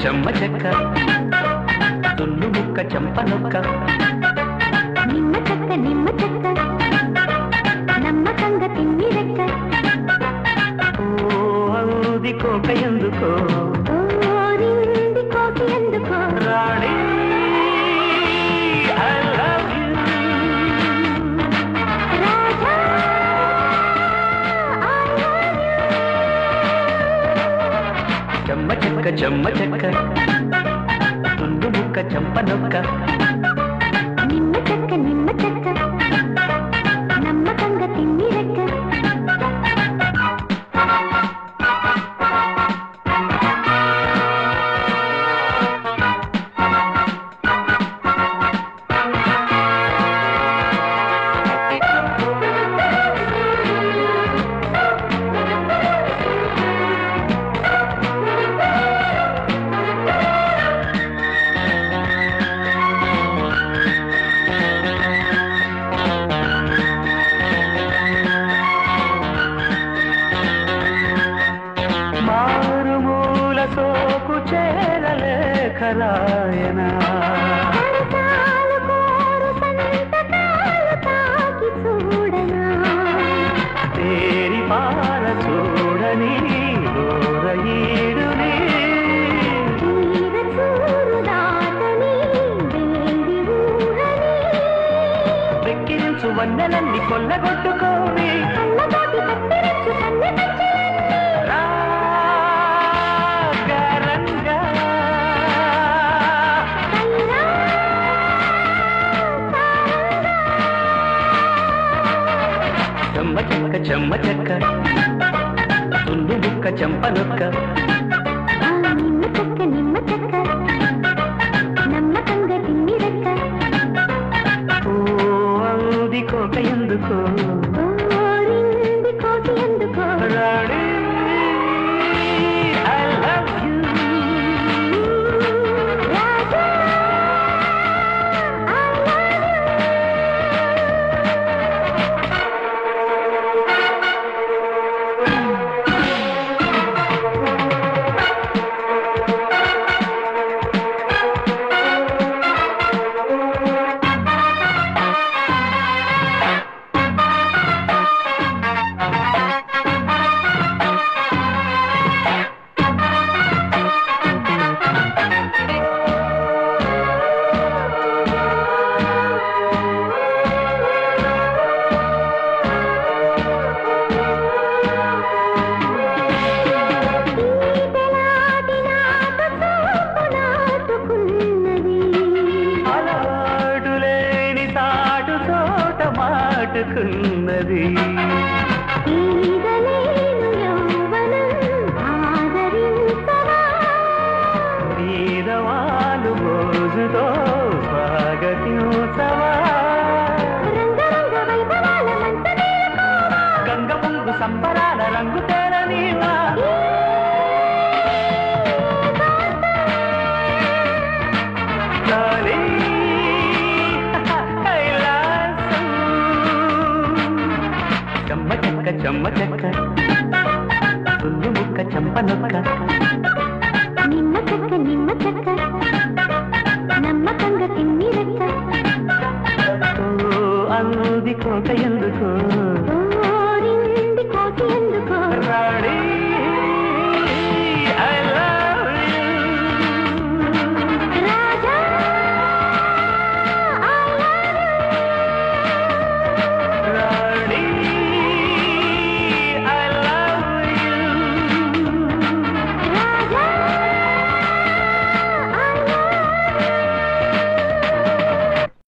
చెమ్మ చెక్క తుల్లు ముక్క చెంప నొక్క నిమ్మ చెక్క నమ్మకంగా తిన్ని రెక్క ఓది కోక ఎందుకో ఓరింది కోకి ఎందుకో రాణి ఐ లవ్ యు రాజా ఐ లవ్ యు చెమ్మ చెక్క తుల్లు ముక్క చెంప నొక్క నిమ్మ చెక్క నమ్మకంగా తిన్ని రెక్క మారుమూల సోకు చేరలేఖరాయన తేరి పార చూడని దూరయీడుని వెక్కిరించు వన్నెలన్నీ కొల్లగొట్టుకోని చెమ్మ చెక్క తుల్లు ముక్క చెంప నొక్క నిమ్మ చెక్క నమ్మకంగా తిన్ని రెక్క ఓది కోక ఎందుకో ఓరింది కోకి ఎందుకో రాణి ఐ లవ్ యు రాజా ఐ లవ్ మాటుకున్నది వీరవాలు మోజుతో స్వాగతించవా గంగ పొంగు సంబరాల రంగు తేరనీవా చెమ్మ చెక్క తుల్లు ముక్క చెంప నొక్క నిమ్మ చెక్క నమ్మకంగా తిన్ని రెక్క అనుది కోక ఎందుకో ఓరింది కోకి ఎందుకో రాణి